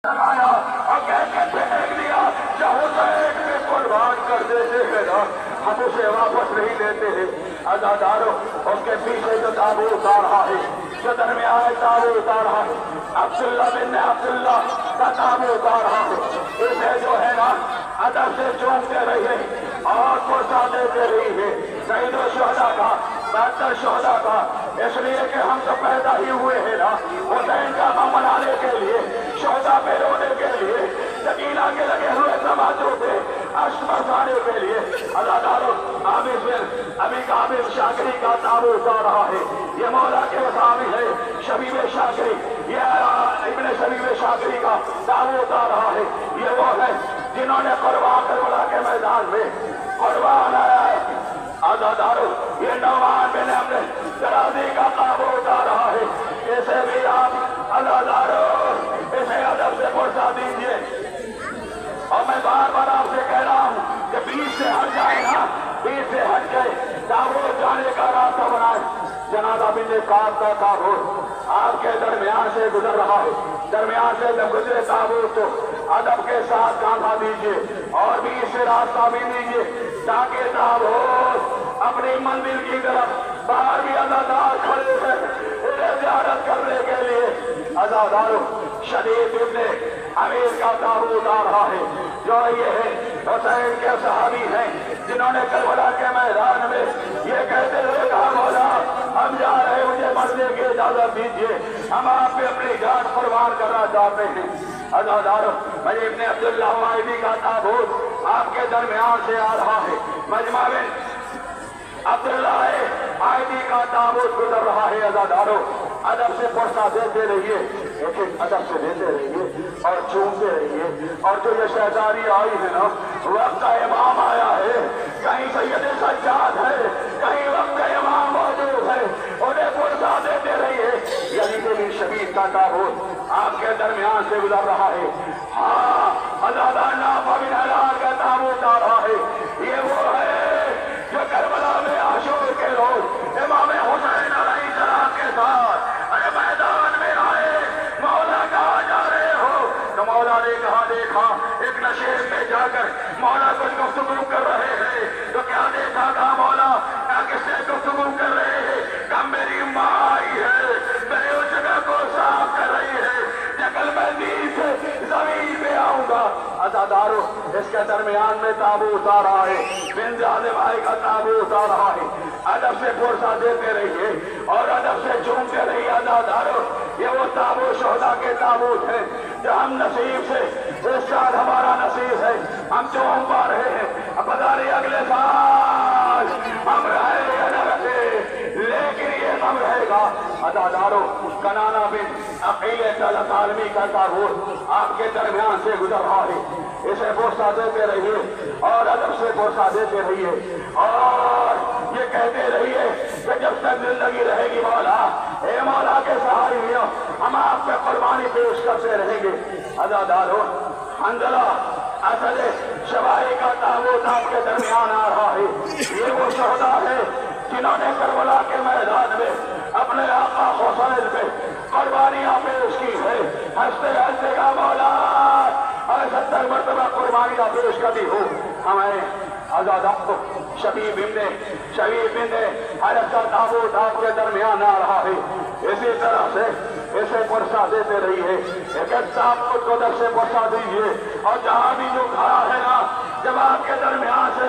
آیا اور کہہ کے پھینک دیا کہ حسین میں قربان کر دیتے ہیں نا، ہم اسے واپس نہیں لیتے ہیں۔ عزادارو، اس کے پیچھے جو تابوت آ رہا ہے، جو درمیان تابوت آ رہا ہے، عبداللہ بن عبداللہ کا تابوت آ رہا ہے، اسے جو ہے نا ادب سے چومتے رہیے اور پرسا دیتے رہیے۔ شہید و شہداء کا، بہتر شہداء کا، اس لیے کہ ہم تو پیدا ہی ہوئے ہیں نا حسین کا غم منانے کے لیے، شہداء پہ رونے کے لیے، سکینہ کے لگے ہوئے سماجوں پہ اشک برسانے کے لیے۔ عزادارو، ابھی عابد شاکری کا تابوت آ رہا ہے، یہ مولا کے وسامی ہے، شبیب شاکری، یہ ابن شبیب شاکری کا تابوت آ رہا ہے۔ یہ وہ ہے جنہوں نے قربان کربلا کے میدان میں قربان آیا ہے۔ عزادارو، یہ نعمان بن عمرو درازی کا تابوت آ رہا ہے، اسے بھی آپ عزادارو اسے ادب سے پرسا دیجیے۔ اور میں بار بار آپ سے کہہ رہا ہوں کہ بیچ سے ہٹ جائے نا، بیچ سے ہٹ گئے، تابوت جانے کا راستہ بنائے۔ جنازہ بن کعب کا تابوت آپ کے درمیان سے گزر رہا ہے، درمیان سے جب گزرے تابوت تو ادب کے ساتھ کاندھا دیجیے اور بیچ سے راستہ بھی دیجیے تاکہ تابوت اپنی منزل کی طرف باہر بھی عزادار کھڑے ہیں انہیں زیارت کرنے کے لیے۔ عزادارو، شدید ابن امیر کا تابوت آ رہا ہے، جو یہ ہے حسین کے صحابی ہیں جنہوں نے کربلا کے میدان میں یہ کہتے ہوئے کہا مولا ہم جا رہے، مجھے مرنے کی اجازت دیجیے، ہم آپ پہ اپنی جان قربان کرنا چاہتے ہیں۔ عزادارو، مجھے ابن عبداللہ وائدی کا تابوت آپ کے درمیان سے آ رہا ہے، مجمع میں عبداللہ عائدی کا تابوت گزر رہا ہے۔ عزادارو، ادب سے پرسا دیتے رہیے، ایک ایک ادب سے دیتے رہیے اور چومتے رہیے۔ اور جو یہ شہزادی آئی ہے نا، وقت کا امام آیا ہے، کہیں سید سجاد ہے، کہیں وقت کا امام موجود ہے، انہیں پرسا دیتے رہیے۔ یزید بن شبیب کا تابوت آپ کے درمیان سے گزر رہا ہے۔ ہاں، عزادار نافع بن ہلال کا تابوت آ رہا ہے، یہ وہ ہے جو کربلا میں عاشور کے روز امام حسین علیہ السلام کے ساتھ میدان میں آئے، مولا کہاں جا رہے ہو؟ تو مولا نے کہا دیکھا ایک نشیب میں جا کر مولا کچھ گفتگو کر رہے ہیں۔ تو کیا دیکھا تھا مولا؟ کس سے گفتگو کر رہے ہیں؟ کہ میری ماں آئی ہے، میں اس جگہ کو صاف کر رہی ہے، جگل میں نیچ زمین پہ آؤں گا۔ عزادارو، اس کے درمیان میں تابوت آ رہا ہے، بن ظالم بھائی کا تابوت آ رہا ہے۔ ادب سے پرسا دیتے رہیے اور ادب سے چومتے رہیے۔ عزادارو، یہ وہ تابوت شہداء کے تابوت ہے جو ہم نصیب سے اس سال ہمارا نصیب ہے، ہم چوم پا رہے ہیں۔ اب بتا رہے اگلے سال ہم رہے یا نہ رہے، لیکن یہ ہم رہے گا۔ عزادارو، کنانہ بن عقیل عالمی کا تابوت آپ کے درمیان سے گزر رہا ہے، اسے پرسا دیتے رہیے اور ادب سے پرسا دیتے رہیے اور یہ کہتے رہیے کہ جب تک زندگی رہے گی مولا، اے مولا کے سہارے ہم آپ پہ قربانی پیش کرتے رہیں گے۔ عزادارو، حنظلہ اسد شبائی کا تابوت آپ کے درمیان آ رہا ہے، یہ وہ شہداء ہے جنہوں نے کربلا کے میدان میں اپنے آقا حسین پہ قربانیاں پیش کی ہے۔ ہنستے ہنستے کا مولا اور 70 مرتبہ قربانیاں پیش کرتی ہو ہمیں۔ عزادارو، شبیب بن حارث کا تابوت آپ کے درمیان آ رہا ہے، اسی طرح سے اسے پرسا دیتے رہیے، ایک ایک تابوت کو در سے پرسا دیجیے اور جہاں بھی جو کھڑا ہے نا، جب آپ کے درمیان سے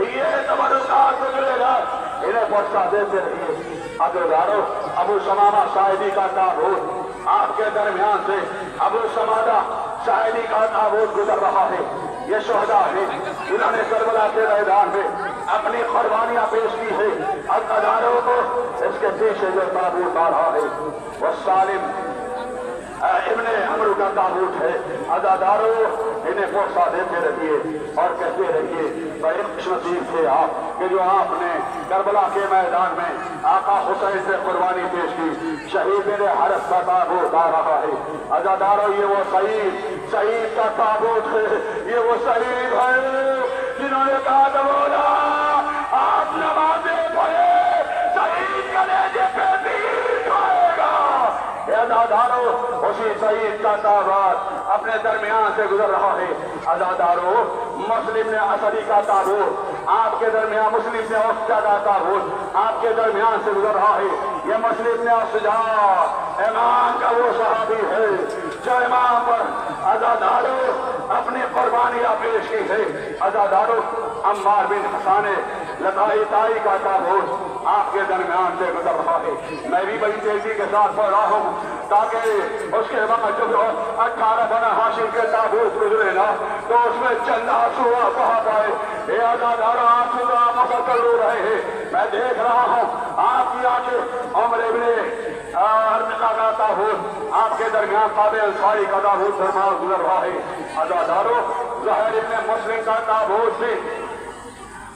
یہ تبرکات گزرے گا انہیں پرسا دیتے رہیے۔ عزادارو، ابو ثمامہ ساعدی کا تابوت آپ کے درمیان سے ابو ثمامہ ساعدی کا تابوت گزر رہا ہے، یہ شہداء ہیں جنہوں نے کربلا کے میدان میں اپنی قربانیاں پیش کی ہے۔ عزاداروں کو اس کے پیچھے جو تابوت آ رہا ہے وہ سالم ابن عمرو کا تابوت ہے۔ عزاداروں، انہیں پرسا دیتے رہیے اور کہتے رہیے بڑے خوش نصیب تھے آپ کہ جو آپ نے کربلا کے میدان میں آقا حسین سے قربانی پیش کی۔ شہید بن حارث کا تابوت آ رہا ہے۔ عزاداروں، یہ وہ شہید کا تابوت ہے، یہ وہ شہید ہے جنہوں نے کہا تھا مولا آپ نمازیں پڑھے، شہید کلیجے پہ تیر کھائے گا۔ अज़ादारों उसी शहीद का ताबूत अपने दरमियान से गुजर रहा है। अज़ादारों मुस्लिम ने असदी का ताबूत आपके दरमियान, मुस्लिम ने उफ्ता का ताबूत आपके दरमियान से गुजर रहा है। ये मुस्लिम ने अफजा इमाम का वो सहाबी है जो इमाम पर अज़ादारों अपनी कुर्बानियां पेश की है। अज़ादारों अम्मार बिन हसन लताई ताई का ताबूत आपके दरमियान से गुजर रहा है। मैं भी बड़ी तेजी के साथ पढ़ रहा हूँ ताकि उसके बाद जब 18 बना हाशिम के ताबूत गुजरे ना तो उसमें चंद आंसू बहा पाए। ये अज़ादारों आंसू का मुसलसल रो रहे हैं। मैं देख रहा हूँ आपकी आंखें उमर इब्ने अर्तका का ताबूत आपके दरमियान काबे अंसारी का ताबूत दरमियान गुजर रहा है। अज़ादारों ज़ुहैर इब्ने मुस्लिम का ताबूत भी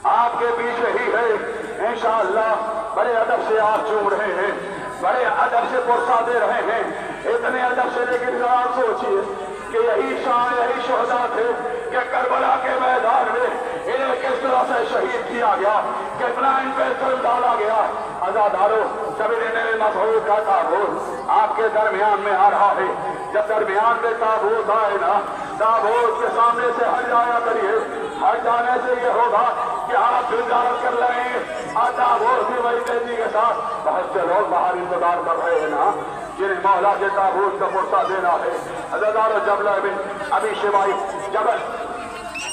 आपके पीछे ही है। इंशाअल्लाह बड़े अदब से आप चूम रहे हैं, बड़े अदब से पुरसा दे रहे हैं, इतने अदब से। लेकिन जरा सोचिए कि यही शान, यही शुहदा थे कि करबला के मैदान में इन्हें किस तरह से शहीद किया गया, कितना इन पे जुल्म डाला गया। अज़ादारों जब इन्हें मसऊद का ताबूत आपके दरमियान में आ रहा है, जब दरमियान में ताबूत आए ना, ताबूत के सामने से हट जाया करिए। हट जाने से ये होगा कि आप गुजारत कर लेंगे। ताबूत भी वही तेजी के साथ बहुत से लोग बाहर इंतजार कर रहे हैं ना, जिन्हें मौला के ताबूत का पुरसा देना है। अज़ादारों जबला बिन अबी शिवाई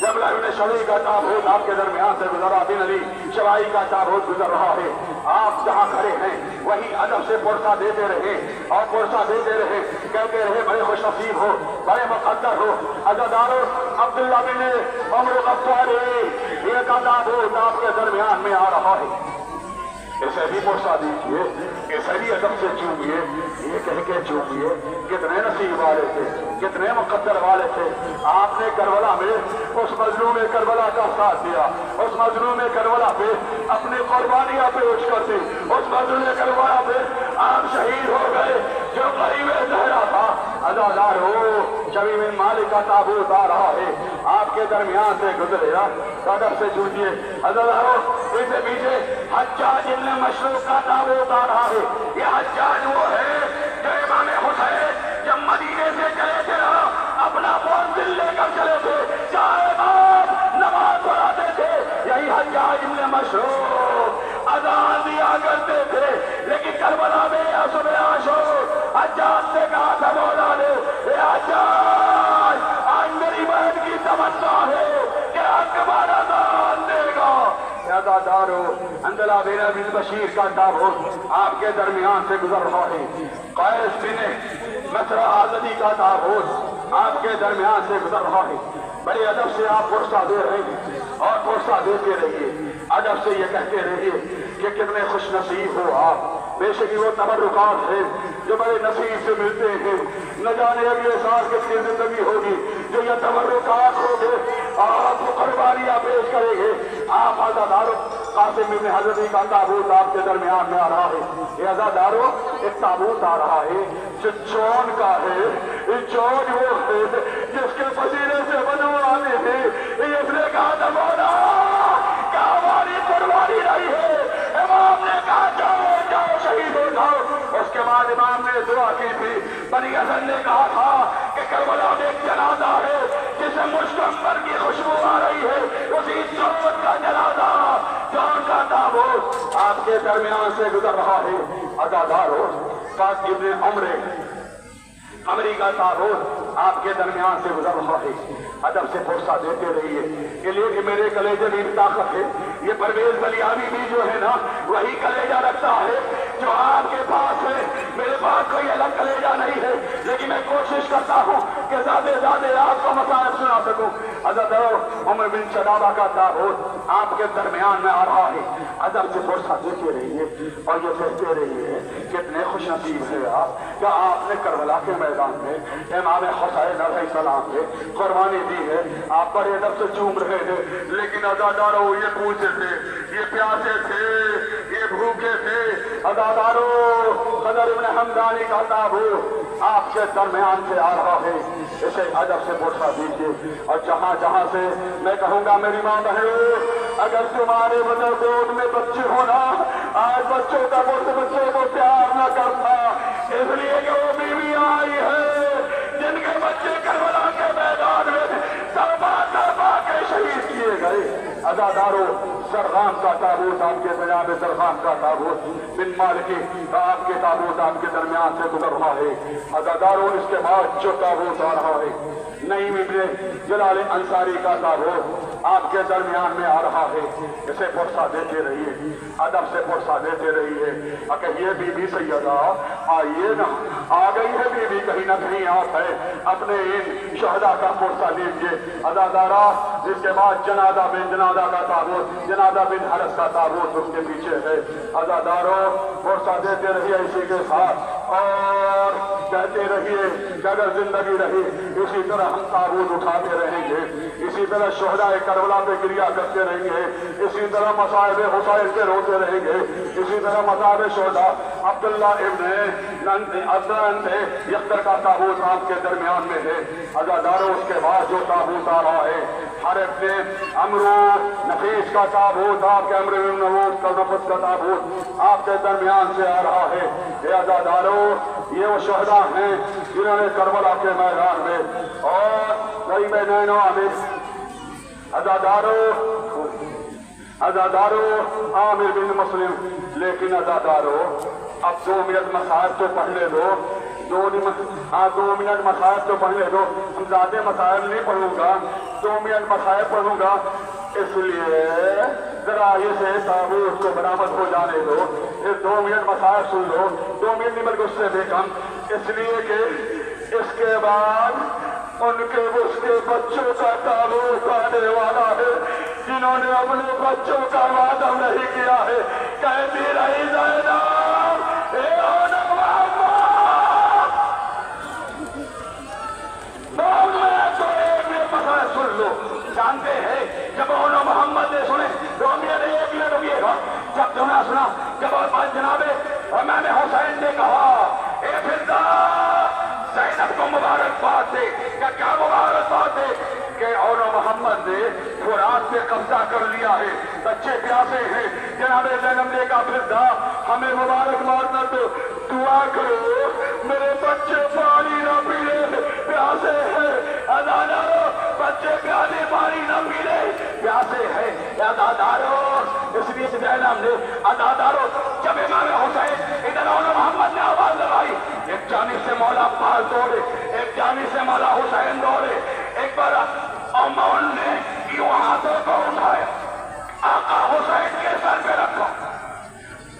जबला बिन शबी का ताबूत आपके दरमियान से गुजरा। बिन अली शिवाई का ताबूत गुजर रहा है। आप जहाँ खड़े हैं वही अदब से पुरसा देते रहे और पुरसा देते रहे, कहते रहे बड़े खुशनसीब हो, बड़े मुक़द्दर हो। अज़ादारों अब्दुल्ला बिन उमर गफ्फारी ये का ताबूत आपके दरमियान में आ रहा है। इसे भी पुरसा दीजिए, इसे भी अदब से चूमिए, ये कह के चूमिए। कितने नसीब वाले थे, कितने मुक़द्दर वाले थे। आपने करबला में उस मजलूम करबला का साथ दिया, उस मजलूम करबला पे अपनी कुर्बानियां पेश करते, उस मजलूम करबला पे आप शहीद हो गए जो गरीब ज़हरा था। अज़ादारों शबी बिन मालिक का ताबूत आ रहा है, आपके दरमियान से गुजरेगा। अदब से चूमिए। अज़ादारों इसे पीछे हज्जाज इब्न मशरूक का ताबूत आ रहा है। ये हज्जाज वो है जो इमाम हुसैन जब मदीने से चले थे ना, अपना मंजिल लेकर चले थे, चाहे बाप नमाज पढ़ाते थे। यही हज्जाज इब्न मशरूक अज़ान दिया करते थे। लेकिन करबला में असुबह आशूर हज्जाज से कहा था मौला ने, हज्जाज आज मेरी बहन की तमन्ना है कि अकबर अज़ान देगा। अज़ादारों अंदला बिन बशीर का ताबूत आपके दरमियान से गुजर रहा है। कैस बिन मसरा आज़दी का ताबूत आपके दरमियान से गुजर रहा है। बड़े अदब से आप पुरसा दे रहे हैं और पुरसा देते रहिए। अदब से ये कहते रहिए कि कितने खुश नसीब हो आप। बेशक वो तबर्रुकात है जो बड़े नसीब से मिलते हैं। न जाने अब ये साल कितनी जिंदगी होगी जो ये तबर्रुकात होंगे, आपको कुर्बानियां पेश करेंगे। आप अज़ादारों कासिम इब्न हज़रत का ताबूत आपके दरमियान में आ रहा है। ये अज़ादारों एक ताबूत आ रहा है जो चौन का है। चौन वो है जिसके पसीने से बदबू आती थी। इसने कहा था मौला क्या हमारी कुर्बानी नहीं है। इमाम ने कहा जाओ जाओ शहीद हो जाओ। उसके बाद इमाम ने दुआ की थी। बनी हसन ने कहा था कि करबला में एक जनाजा है जिसे मुश्तंबर की खुशबू आ रही है, उसी चौन का जनाजा, चौन का ताबूत आपके दरमियान से गुजर रहा है। अज़ादारों कास इब्न उमर अमरी का ताबूत आपके दरमियान से गुजर रहा है। अदब से पुरसा देते रहिए। ये लिए कि मेरे कलेजे में भी ताकत है। ये परवेज बलियानी भी जो है ना वही कलेजा रखता है जो आपके पास है। मेरे पास कोई अलग कलेजा नहीं है, लेकिन मैं कोशिश करता हूँ कि ज़्यादा आपको मसाइल सुना सकूँ। अज़ादारों उमर बिन शदाबा का ताबूत आपके दरमियान में आ रहा है। अदब से पुरसा देते रहिए और ये कहते रहिए कितने खुश नसीब है आप क्या आपने करबला के मैदान में इमाम हुसैन अलैहिस्सलाम ने कुर्बानी दी है। आप बड़े अदब से चूम रहे थे। लेकिन अज़ादारों ये पूछे थे, ये प्यासे थे, ये भूखे थे। अज़ादारों क़दर इब्न हमदानी का ताबूत आपके दरमियान से आ रहा है। इसे अदब से पुरसा दीजिए। और जहाँ जहाँ से मैं कहूँगा मेरी माँ बहनों, अगर तुम्हारे मतलब गोद में बच्चे होना, आज बच्चों का मुझसे बच्चों को प्यार न करता, इसलिए कि वो बीवी अज़ादारो ज़रग़ान का ताबूत, आपके जनाब ज़रग़ान का ताबूत बिन मालिकी आपके ताबूत आपके दरमियान से गुजर रहा है। अज़ादारो इसके बाद जो ताबूत आ रहा है नईम इब्ने जलाल अंसारी का ताबूत आपके दरमियान में आ रहा है। इसे पुरसा देते रहिए, अदब से पुरसा देते रहिए। कहिए बीबी सैयदा आइए ना, आ गई है बीबी कहीं ना कहीं आप है, अपने इन शहदा का पुरसा लीजिए। अज़ादारा जिसके बाद जनादा का ताबूत, जनादा बिन हरस का ताबूत उसके पीछे है। अज़ादारो पुरसा देते रहिए इसी के साथ और कहते रहिए कि अगर जिंदगी रही इसी तरह हम ताबूत उठाते रहेंगे, इसी तरह शोहदाए करबला पे क्रिया करते रहेंगे, इसी तरह मसाइब हुसैन के रोते रहेंगे, इसी तरह मसाइब शोहदा अब्दुल्ला इब्ने यख्तर का ताबूत आपके दरमियान में है। अज़ादारो उसके बाद जो ताबूत आ रहा है हरफ ने अमरू नफीस का ताबूत, आपके अमर नवूस का नफस का ताबूत आपके दरमियान से आ रहा है। ये अज़ादारो ये वो शहदा हैं जिन्होंने करबला के मैदान में और कई नैनो आमिर अज़ादारो आमिर बिन मुस्लिम। लेकिन अज़ादारो अब 2 मिनट मसाइब तो पढ़ ले दो, 2 मिनट मसाइब तो पढ़ ले दो। हम ज़्यादा मसाइब नहीं पढ़ूंगा, 2 मिनट मसाइब पढ़ूंगा, इसलिए जरा इसे ताबूत को बरामद हो जाने दो। इस 2 मिनट मसाइब सुन लो, 2 मिनट नहीं बल्कि उससे भी कम, इसलिए कि इसके बाद उनके उसके बच्चों का ताबूत आने वाला है जिन्होंने अपने बच्चों का वादा नहीं किया है। कहती रही ज़ैनब सुन लो, जानते हैं जब उन्होंने मोहम्मद ने सुने 2 मिनट 1 मिनट रुकिएगा, जब तुमने सुना जब जनाबे इमाम हुसैन ने कहा ए फिरदा ज़ैनब को मुबारकबाद दे, क्या मुबारकबाद दे कि और मोहम्मद ने फुरात पे कब्जा कर लिया है, बच्चे प्यासे हैं। जनाबे ज़ैनब ने कहा फिरदा हमें मुबारकबाद न दो, दुआ करो मेरे बच्चे पानी न पीने प्यासे हैं। अज़ादारो बच्चे प्याले पानी न पीने प्यासे हैं। अज़ादारो इसलिए ज़ैनब ने अज़ादारो जब इमाम हुसैन इधर मोहम्मद ने आवाज लगाई, एक जानिब से मौला अब्बास दौड़े, एक जानिब से मौला हुसैन दौड़े। एक बार अमौन ने यूं हाथों को उठाया, आका हुसैन के सर पे रखा,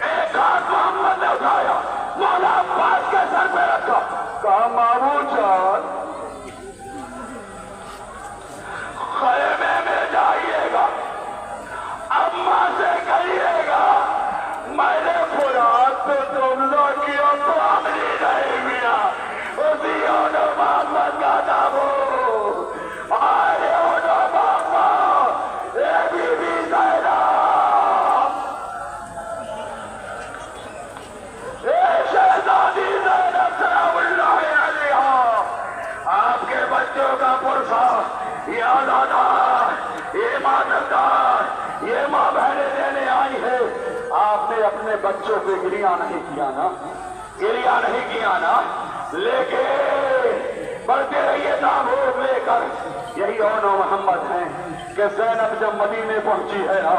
एक हाथ मोहम्मद ने उठाया, मौला अब्बास के सर पे रखा, कहा मामू जान खैमे में जाइएगा, अम्मा से कहिएगा मैंने फुरात पे जुमला किया, पानी नहीं मिला, उसी मोहम्मद का ताबूत आए बाबा ए बीबी ज़ैनब, ए शहजादी ज़ैनब सलामुल्लाह अलैहा, आपके बच्चों का पुरसा ये आज़ादार, ये मातमदार, ये माँ बहने देने आई है। आपने अपने बच्चों पे गिरिया नहीं किया ना, गिरिया नहीं किया ना, लेके बढ़ते रहिए ताबूत लेकर। यही और मोहम्मद हैं कि ज़ैनब जब मदीने पहुंची है ना,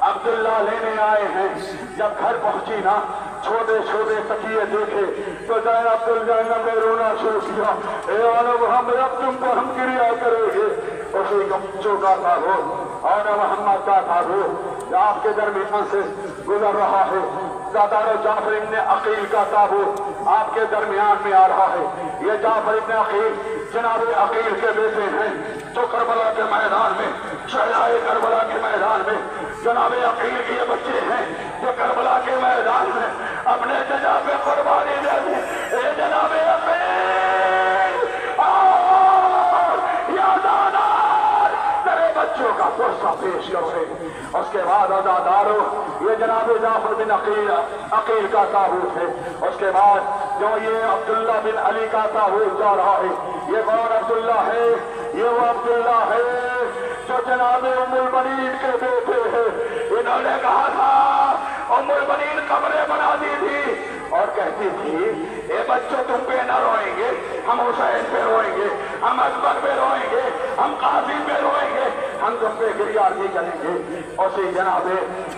अब्दुल्ला लेने आए हैं, जब घर पहुंची ना छोटे छोटे तकिए देखे तो ज़ैनब ने रोना शुरू किया, मोहम्मद अब तुम पर हम क्रिया करेंगे। उसी बच्चों का ताबूत और मोहम्मद का ताबूत आपके दरमियान से गुजर रहा है। ज़ादारो जाफर इब्ने अकील का ताबूत आपके दरमियान में आ रहा है। ये जाफर इब्ने अकील जनाब अकील के बेटे हैं जो करबला के मैदान में, शहदाए करबला के मैदान में जनाब अकील के ये बच्चे हैं जो करबला के मैदान में अपने जजा पे कुर्बानी देते। ए जनाब अकील तेरे बच्चों का पुरसा पेश करो। उसके बाद अज़ादारो ये जनाब जाफर बिन अकील का ताबूत है। उसके बाद जो ये अब्दुल्ला बिन अली का ताबूत जा रहा है, ये कौन अब्दुल्ला है? ये वो अब्दुल्ला है जो जनाब उम्मुल बनीन के बेटे हैं। इन्होंने कहा था उम्मुल बनीन कब्रें बना दी थी और कहती थी ये बच्चों तुम पे न रोएंगे, हम हुसैन पे रोएंगे, हम अकबर पे रोएंगे, हम कासिम पे रोएंगे, ہنگم پہ گریہ کی کریں گے. اسی جناب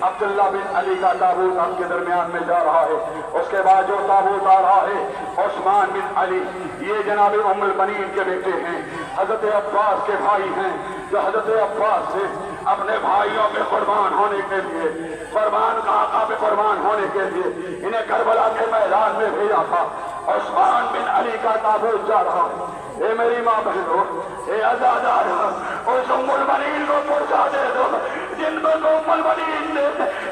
عبداللہ بن علی کا تابوت آپ کے درمیان میں جا رہا ہے. اس کے بعد جو تابوت آ رہا ہے عثمان بن علی، یہ جناب ام البنین کے بیٹے ہیں، حضرت عباس کے بھائی ہیں، جو حضرت عباس سے اپنے بھائیوں پہ قربان ہونے کے لیے، قربان کا آقا پہ قربان ہونے کے لیے انہیں کربلا کے میدان میں بھیجا تھا. عثمان بن علی کا تابوت جا رہا ہے. اے میری ماں بہنوں، اے عزادار، اس ام البنین کو پرچا دے دو جن کو ام البنین نے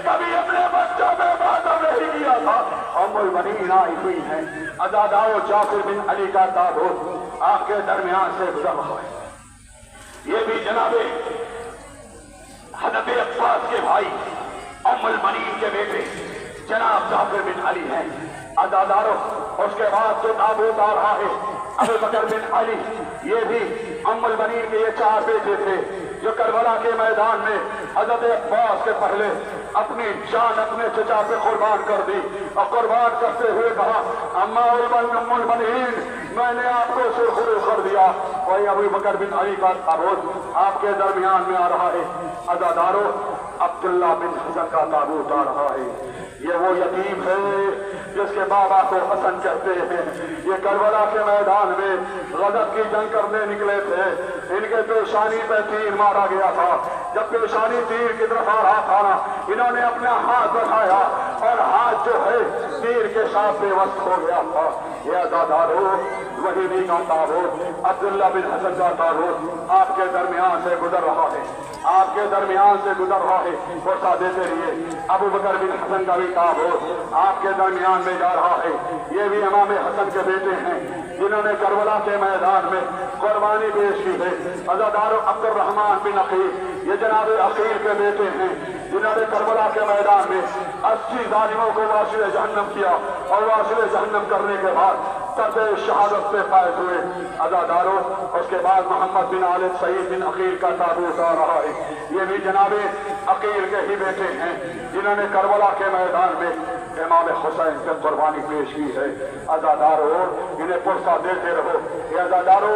کبھی اپنے بچوں پہ ماتم نہیں کیا تھا. ام البنین آئی ہوئی ہیں. عزادار جعفر بن علی کا تابوت آپ کے درمیان سے گزر رہا ہے. یہ بھی جناب حضرت عباس کے بھائی ام البنین کے بیٹے جناب جعفر بن علی ہیں. عزاداروں، اس کے بعد جو تابوت آ رہا ہے ابو بکر بن علی، یہ بھی ام البنین کے یہ 4 بیٹے تھے جو کربلا کے میدان میں حضرت عباس کے پہلے اپنی جان اپنے چچا پہ قربان کر دی اور قربان کرتے ہوئے کہا اما ام البنین، میں نے آپ کو سرخرو کر دیا. وہی ابو بکر بن علی کا تابوت آپ کے درمیان میں آ رہا ہے. عزاداروں، عبداللہ بن حسن کا تابوت آ رہا ہے. یہ وہ یتیم ہے جس کے بابا کو حسن کہتے ہیں. یہ کربلا کے میدان میں غزب کی جنگ کرنے نکلے تھے. ان کے پیشانی پہ تیر مارا گیا تھا. جب پیشانی تیر کی طرف آ رہا تھا نا، انہوں نے اپنا ہاتھ بڑھایا اور ہاتھ جو ہے تیر کے ساتھ بے وقت ہو گیا تھا. یہ عزاداروں، وہی بھی کا تابوت عبداللہ بن حسن کا تابوت آپ کے درمیان سے گزر رہا ہے. آپ کے درمیان سے گزر رہا ہے. پرسا دیتے رہیے. ابو بکر بن حسن کا بھی تابوت آپ کے درمیان میں جا رہا ہے. یہ بھی امام حسن کے بیٹے ہیں جنہوں نے کربلا کے میدان میں قربانی پیش کی ہے. عزادارو، عبد الرحمن بن عقیل، یہ جناب عقیل کے بیٹے ہیں جنہوں نے کربلا کے میدان میں 80 ظالموں کو واصل جہنم کیا اور واصل جہنم کرنے کے بعد ترد شہادت سے فائز ہوئے. عزادارو، اس کے بعد محمد بن عالد سعید بن عقیل کا تابوت آ رہا ہے. یہ بھی جناب عقیل کے ہی بیٹے ہیں جنہوں نے کربلا کے میدان میں امام حسین سے قربانی پیش کی ہے. عزادارو، انہیں پرسا دیتے رہو. یہ عزادارو،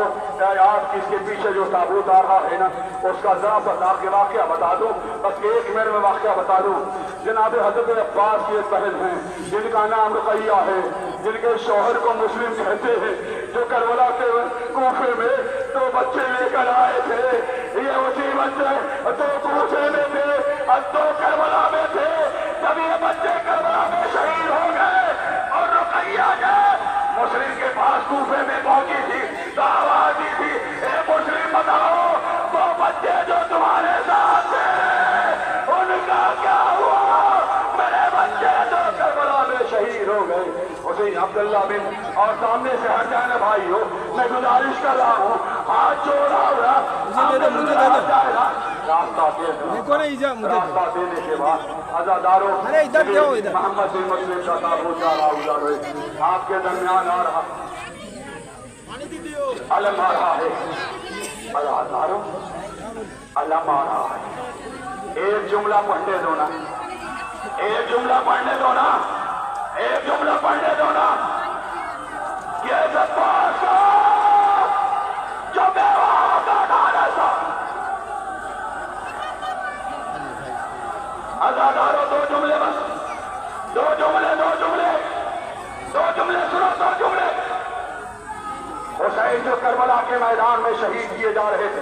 آپ اس کے پیچھے جو تابوت آ رہا ہے نا، اس کا ذرا سا واقعہ بتا دوں. بس 1 منٹ میں واقعہ بتا دوں. جناب حضرت عباس کی ایک بہن ہیں جن کا نام رقیہ ہے، جن کے شوہر کو مسلم کہتے ہیں، جو کربلا کے کوفے میں 2 بچے لے کر آئے تھے. یہ اسی بچے 2 کوفے میں تھے اور 2 کربلا میں تھے. جب یہ بچے کربلا میں شہید ہو گئے اور رقیہ نے مسلم کے پاس کوفے میں پہنچی تھی تو آواز دی تھی، اے مسلم بتاؤ 2 بچے جو تمہارے ساتھ تھے ان کا کیا ہوا؟ میرے بچے جو کربلا میں شہید ہو گئے. اسی عبداللہ بن، اور سامنے سے ہٹ جائے نا بھائی ہو، میں گزارش کر رہا ہوں، ہاتھ جوڑا ہوا راستہ دینے کے بعد عزاداروں، محمد بن مسلم کا تابوت جا رہا ہے. آپ کے درمیان آ رہا علم آ رہا ہے. عزاداروں، علم آ رہا ہے. ایک جملہ پڑھنے دو نا، ایک جملہ پڑھنے دو نا، ایک جملہ پڑھنے دو نا. کہ عباس جو بیوہ کا ڈالا تھا. عزاداروں، 2 جملے بس، 2 جملے سنو. 2 جملے. حسین جو کربلا کے میدان میں شہید کیے جا رہے تھے،